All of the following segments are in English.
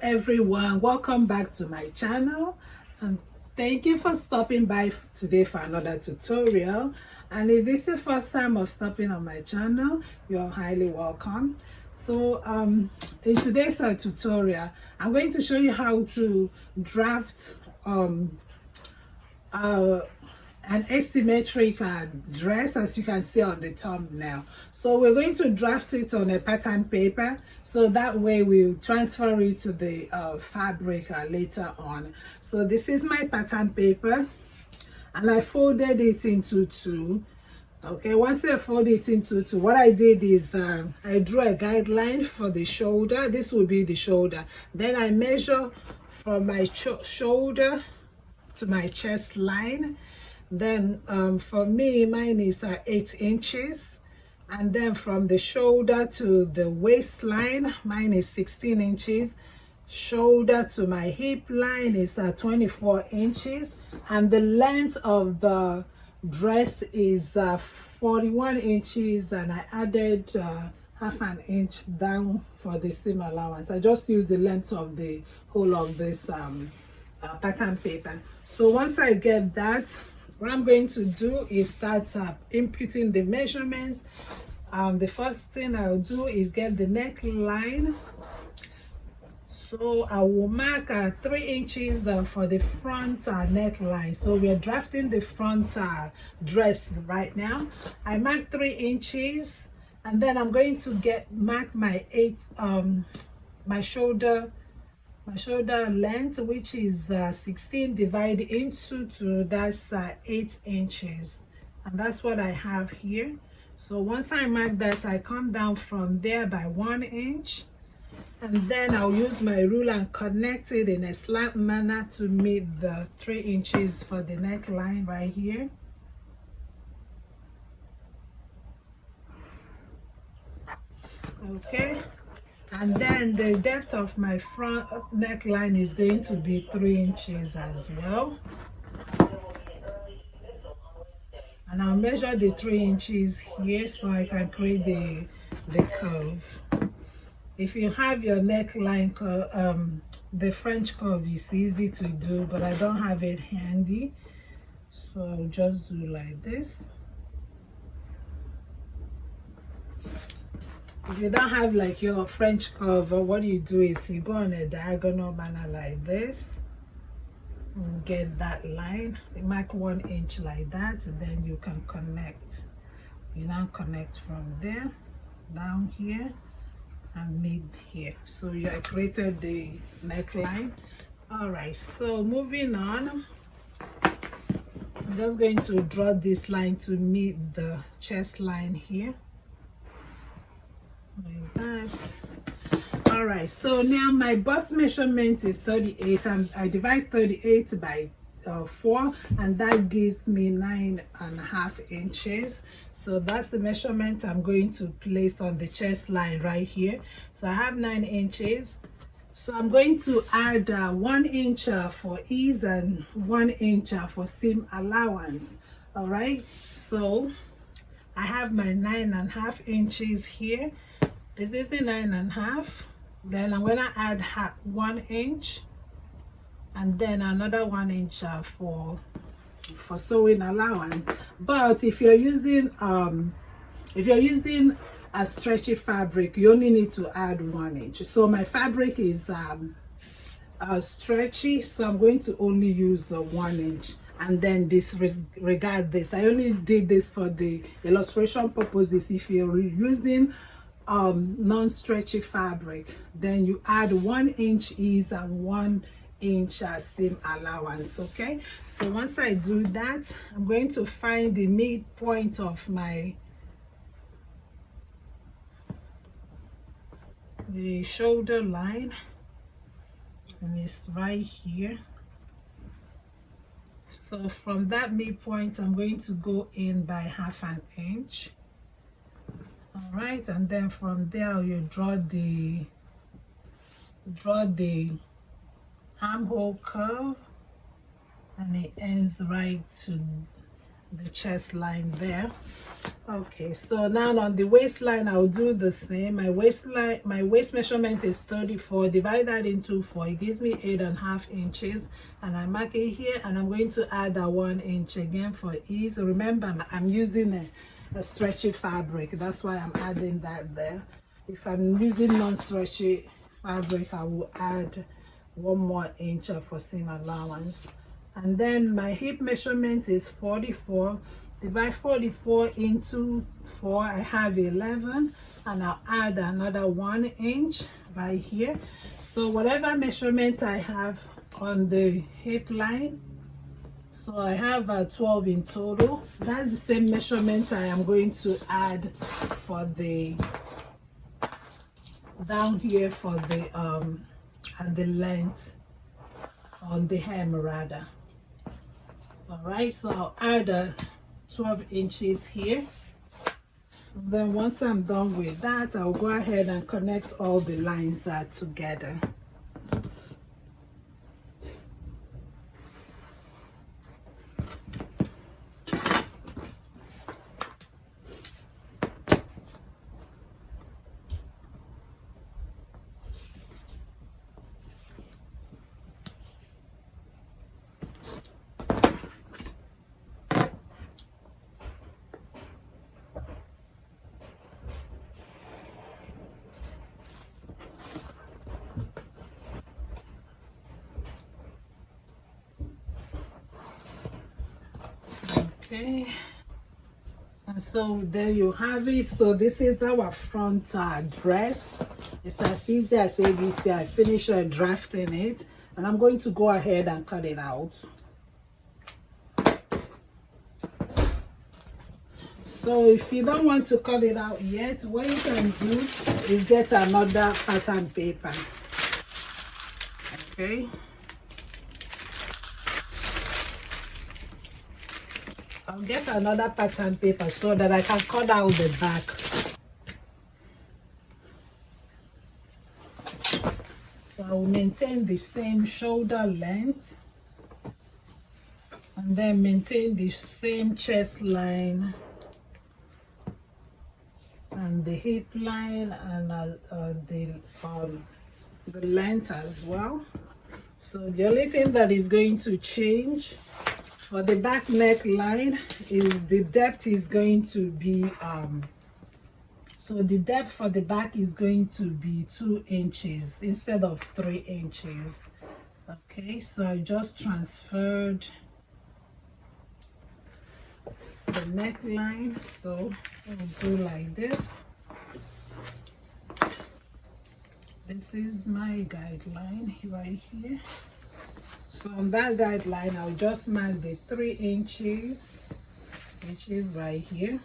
everyone, welcome back to my channel, and thank you for stopping by today for another tutorial. And if this is the first time of stopping on my channel, you're highly welcome. So in today's tutorial, I'm going to show you how to draft an asymmetric dress, as you can see on the thumbnail. So we're going to draft it on a pattern paper, so that way we'll transfer it to the fabric later on. So this is my pattern paper, and I folded it into two. Okay, once I fold it into two, what I did is I drew a guideline for the shoulder. This will be the shoulder. Then I measure from my shoulder to my chest line. Then for me, mine is 8 inches, and then from the shoulder to the waistline, mine is 16 inches. Shoulder to my hip line is 24 inches, and the length of the dress is 41 inches, and I added half an inch down for the seam allowance. I just used the length of the whole of this pattern paper. So once I get that, what I'm going to do is start inputting the measurements. The first thing I'll do is get the neckline. So I will mark 3 inches for the front neckline. So we are drafting the front dress right now. I mark 3 inches, and then I'm going to mark my my shoulder length, which is 16 divided into 2. That's 8 inches, and that's what I have here. So once I mark that, I come down from there by 1 inch, and then I'll use my ruler and connect it in a slant manner to meet the 3 inches for the neckline right here. Okay, and then the depth of my front neckline is going to be 3 inches as well, and I'll measure the 3 inches here so I can create the curve. If you have your neckline the French curve is easy to do, but I don't have it handy, so I'll just do like this. If you don't have like your French curve, what you do is you go on a diagonal manner like this, and get that line, you mark 1 inch like that, and then you can connect. You now connect from there down here and meet here. So you have created the neckline. All right, so moving on, I'm just going to draw this line to meet the chest line here, like that. All right, so now my bust measurement is 38, and I divide 38 by 4, and that gives me 9.5 inches. So that's the measurement I'm going to place on the chest line right here. So I have 9 inches. So I'm going to add 1 inch for ease and 1 inch for seam allowance. All right, so I have my 9.5 inches here. This is the 9.5. Then I'm gonna add 1 inch, and then another 1 inch for sewing allowance. But if you're using a stretchy fabric, you only need to add 1 inch. So my fabric is stretchy, so I'm going to only use 1 inch, and then disregard this. I only did this for the illustration purposes. If you're using non-stretchy fabric, then you add 1 inch ease and 1 inch seam allowance. Okay, so once I do that, I'm going to find the midpoint of the shoulder line, and it's right here. So from that midpoint, I'm going to go in by half an inch. All right, and then from there you draw the armhole curve, and it ends right to the chest line there. Okay, so now on the waistline I'll do the same. My waist measurement is 34. Divide that into 4, it gives me 8.5 inches, and I mark it here, and I'm going to add a 1 inch again for ease. Remember, I'm using a stretchy fabric, that's why I'm adding that there. If I'm using non-stretchy fabric, I will add 1 more inch for seam allowance. And then my hip measurement is 44. Divide 44 into 4, I have 11, and I'll add another 1 inch right here. So whatever measurement I have on the hip line, so I have 12 in total. That's the same measurement I am going to add for the down here for the at the length on the hem rather. All right, so I'll add 12 inches here. Then once I'm done with that, I'll go ahead and connect all the lines together. Okay, and so there you have it. So this is our front dress. It's as easy as ABC. I finished drafting it, and I'm going to go ahead and cut it out. So if you don't want to cut it out yet, what you can do is get another pattern paper. Okay, I'll get another pattern paper so that I can cut out the back. So I'll maintain the same shoulder length, and then maintain the same chest line and the hip line, and the length as well. So the only thing that is going to change for the back neckline is the depth is going to be so the depth for the back is going to be 2 inches instead of 3 inches. Okay, so I just transferred the neckline, so I'll do like this. This is my guideline right here. So on that guideline, I'll just mark the 3 inches, which is right here.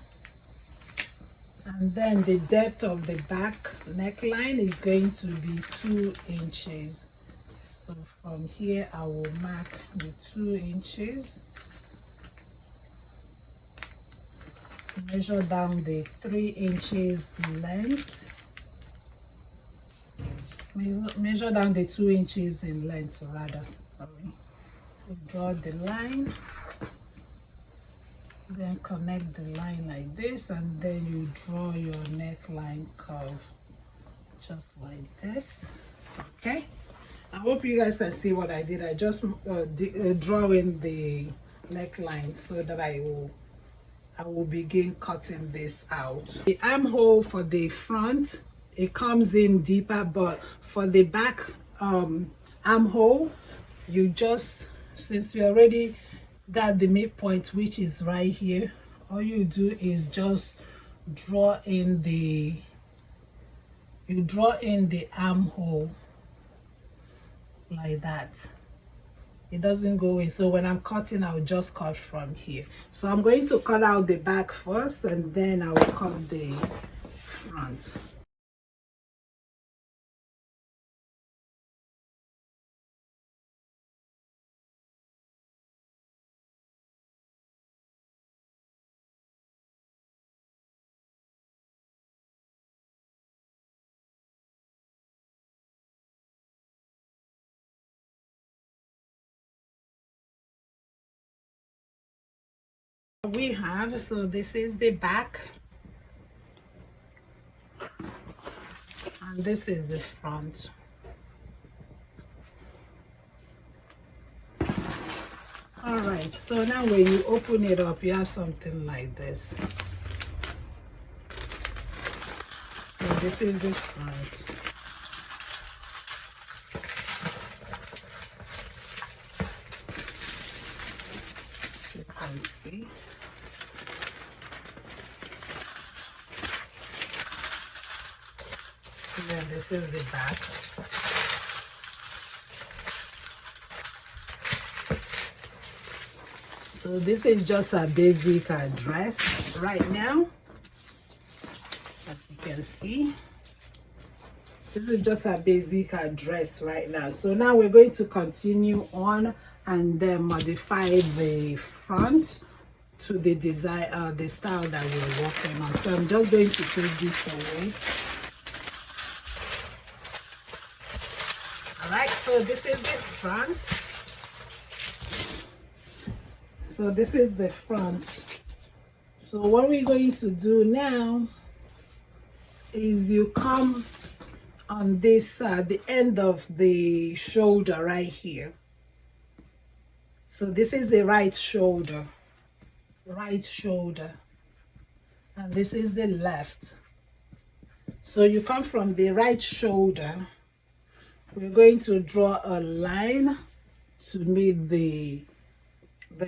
And then the depth of the back neckline is going to be 2 inches. So from here, I will mark the 2 inches. Measure down the 3 inches length. Measure down the 2 inches in length, rather. Sorry. Draw the line. Then connect the line like this, and then you draw your neckline curve just like this. Okay, I hope you guys can see what I did. I just draw in the neckline so that I will begin cutting this out. The armhole for the front, it comes in deeper, but for the back armhole, you just, since you already got the midpoint, which is right here, all you do is just draw in the armhole like that. It doesn't go in, so when I'm cutting, I'll just cut from here. So I'm going to cut out the back first, and then I will cut the front. we have, so this is the back and this is the front. All right, so now when you open it up, you have something like this. So this is the front. So you can see. And then this is the back. So this is just a basic dress right now, as you can see. This is just a basic dress right now. So now we're going to continue on and then modify the front to the design, the style that we're working on. So I'm just going to take this away. All right, so this is the front. So this is the front. So what we're going to do now is you come on this the end of the shoulder right here. So this is the right shoulder, and this is the left. So you come from the right shoulder. We're going to draw a line to meet the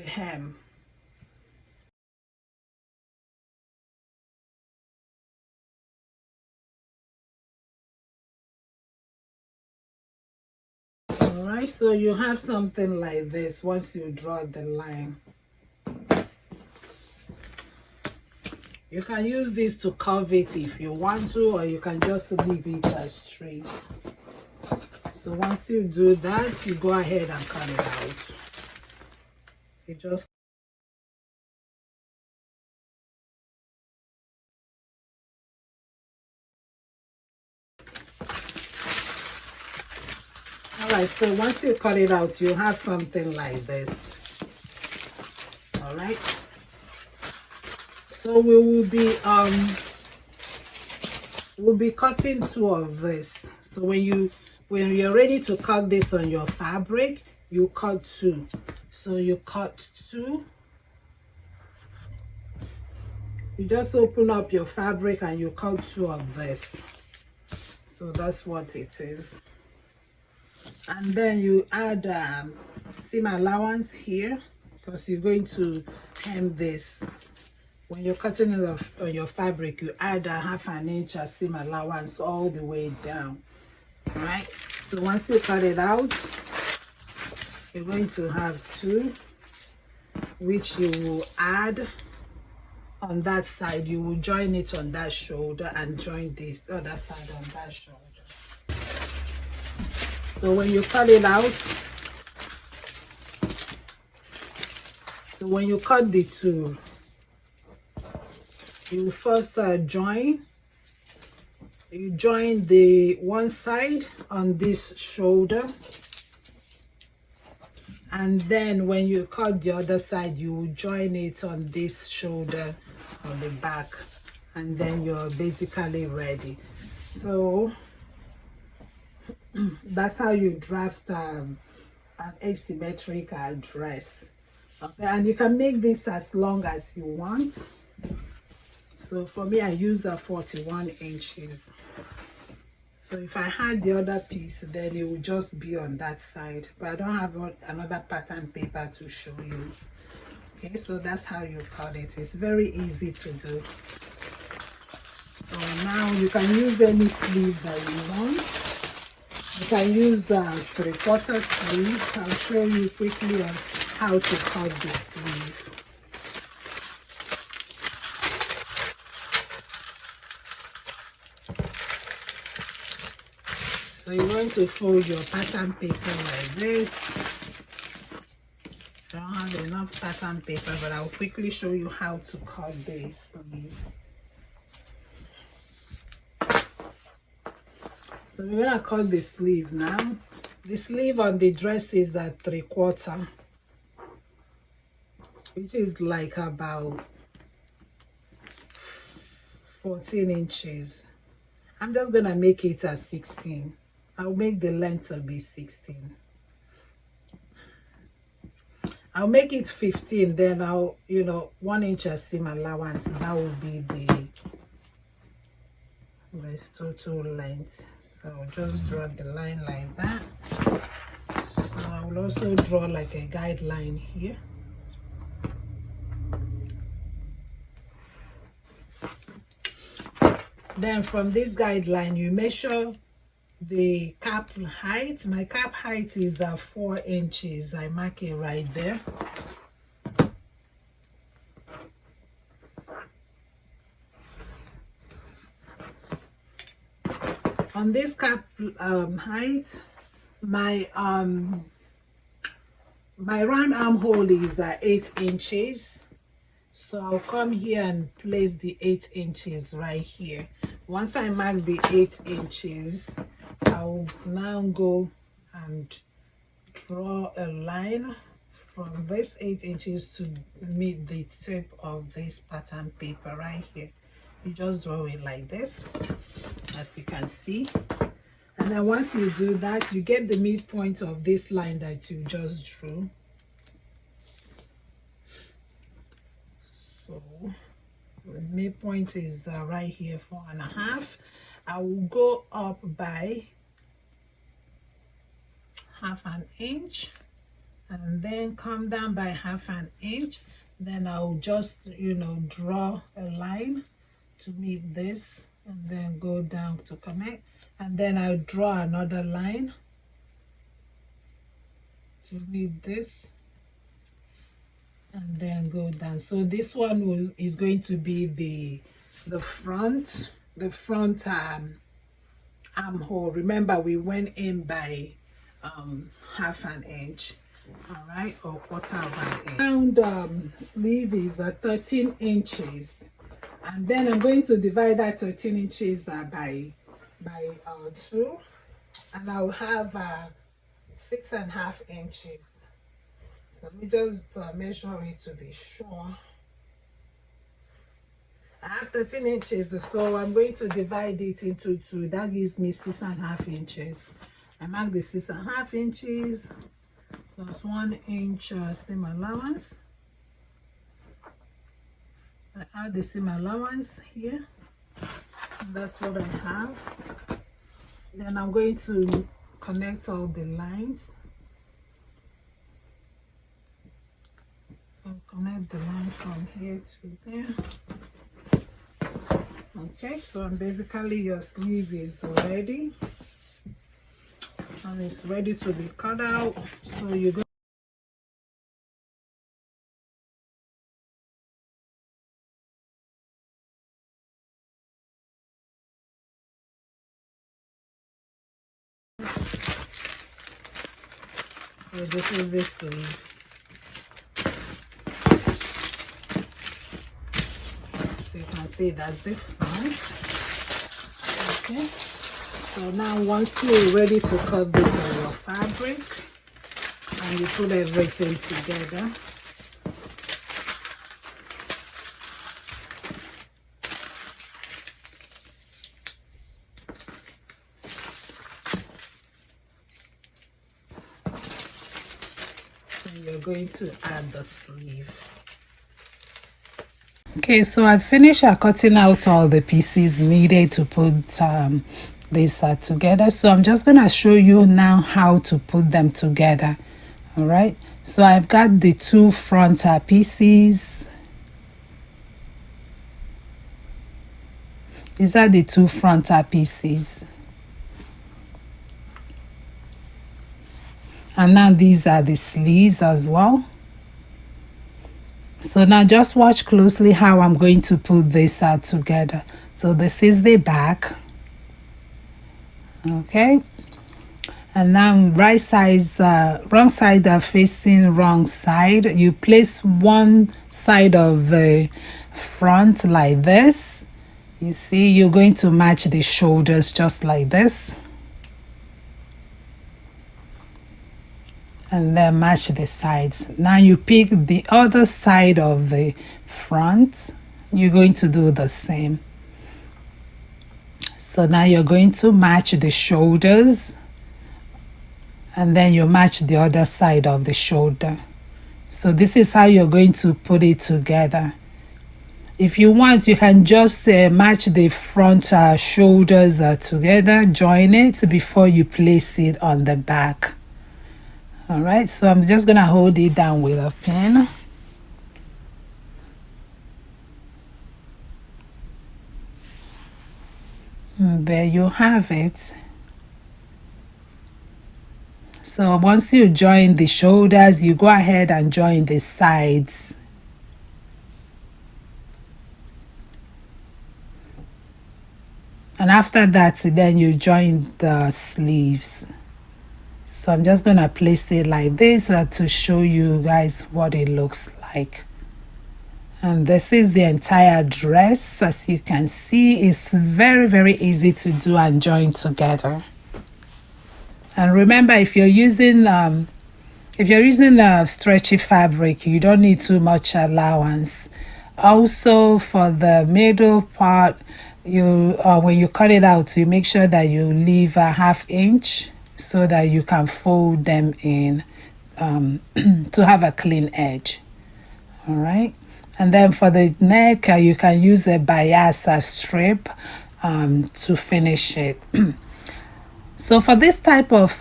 hem. All right, so you have something like this once you draw the line. You can use this to curve it if you want to, or you can just leave it as straight. So once you do that, you go ahead and cut it out. You just all right, so once you cut it out, you have something like this. All right, so we'll be cutting two of this. So when you're ready to cut this on your fabric, you cut two. So you cut two. You just open up your fabric and you cut two of this. So that's what it is. And then you add seam allowance here, because you're going to hem this. When you're cutting it off on your fabric, you add a 1/2 inch of seam allowance all the way down. All right, so once you cut it out, you're going to have two, which you will add on that side. You will join it on that shoulder and join this other side on that shoulder. So when you cut it out, so when you cut the two, you first join the one side on this shoulder, and then when you cut the other side, you will join it on this shoulder on the back, and then you're basically ready. So that's how you draft an asymmetric dress. Okay, and you can make this as long as you want. So for me, I use 41 inches. So if I had the other piece, then it would just be on that side, but I don't have another pattern paper to show you. Okay, so that's how you cut it. It's very easy to do. So now you can use any sleeve that you want. You can use 3/4 sleeve. I'll show you quickly on how to cut the sleeve. So you're going to fold your pattern paper like this. I don't have enough pattern paper, but I'll quickly show you how to cut this sleeve. So we're gonna cut the sleeve now. The sleeve on the dress is at 3/4. which is like about 14 inches. I'm just gonna make it as 16. I'll make the length to be 16. I'll make it 15, then I'll, 1 inch as seam allowance. That will be the total length. So I'll just draw the line like that. So I will also draw like a guideline here. Then from this guideline, you measure the cap height. My cap height is 4 inches. I mark it right there. On this cap height, my round armhole is 8 inches. So I'll come here and place the 8 inches right here. Once I mark the 8 inches, I'll now go and draw a line from this 8 inches to meet the tip of this pattern paper right here. You just draw it like this, as you can see. And then once you do that, you get the midpoint of this line that you just drew. So the midpoint is right here, 4.5. I will go up by 1/2 inch and then come down by 1/2 inch. Then I'll just draw a line to meet this and then go down to connect, and then I'll draw another line to meet this and then go down. So this one is going to be the front armhole. Remember, we went in by 1/2 inch, all right, or 1/4 inch. Round sleeve is 13 inches, and then I'm going to divide that 13 inches by 2, and I'll have 6.5 inches. So let me just measure it to be sure. I have 13 inches, so I'm going to divide it into 2. That gives me 6.5 inches. I mark the 6.5 inches plus 1 inch seam allowance. I add the seam allowance here. That's what I have. Then I'm going to connect all the lines. I'll connect the line from here to there. Okay, so basically your sleeve is ready and it's ready to be cut out. So you're going so this is the sleeve. So you can see that's the front. Okay, so now once you're ready to cut this on your fabric and you put everything together, you're going to add the sleeve. Okay, so I finished cutting out all the pieces needed to put this together. So I'm just going to show you now how to put them together. All right, so I've got the 2 front pieces. These are the 2 front pieces. And now these are the sleeves as well. So now just watch closely how I'm going to put this together. So this is the back. Okay. And now right sides, wrong side are facing wrong side. You place one side of the front like this. You see, you're going to match the shoulders just like this. and then match the sides. Now you pick the other side of the front. You're going to do the same. So now you're going to match the shoulders, and then you match the other side of the shoulder. So this is how you're going to put it together. If you want, you can just match the front shoulders together, join it before you place it on the back. All right, so I'm just gonna hold it down with a pin. And there you have it. So once you join the shoulders, you go ahead and join the sides. And after that, then you join the sleeves. So I'm just going to place it like this to show you guys what it looks like. And this is the entire dress. As you can see, it's very, very easy to do and join together. And remember, if you're using a stretchy fabric, you don't need too much allowance. Also, for the middle part, when you cut it out, you make sure that you leave a ½ inch so that you can fold them in to have a clean edge. All right. And then for the neck, you can use a bias strip to finish it. So for this type of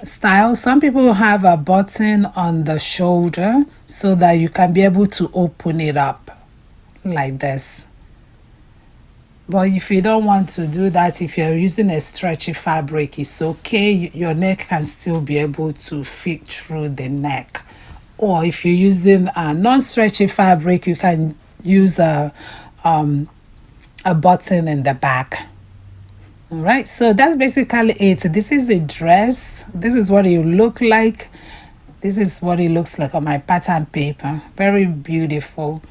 style, some people have a button on the shoulder so that you can be able to open it up like this. But if you don't want to do that, if you're using a stretchy fabric, it's okay. Your neck can still be able to fit through the neck. Or if you're using a non-stretchy fabric, you can use a button in the back. All right, so that's basically it. This is the dress. This is what it look like. This is what it looks like on my pattern paper. Very beautiful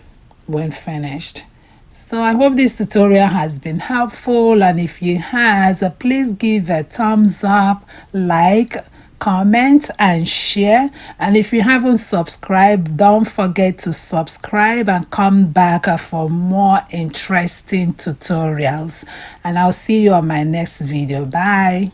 when finished. So I hope this tutorial has been helpful, and if it has, please give a thumbs up, like, comment and share. And if you haven't subscribed, don't forget to subscribe and come back for more interesting tutorials. And I'll see you on my next video. Bye.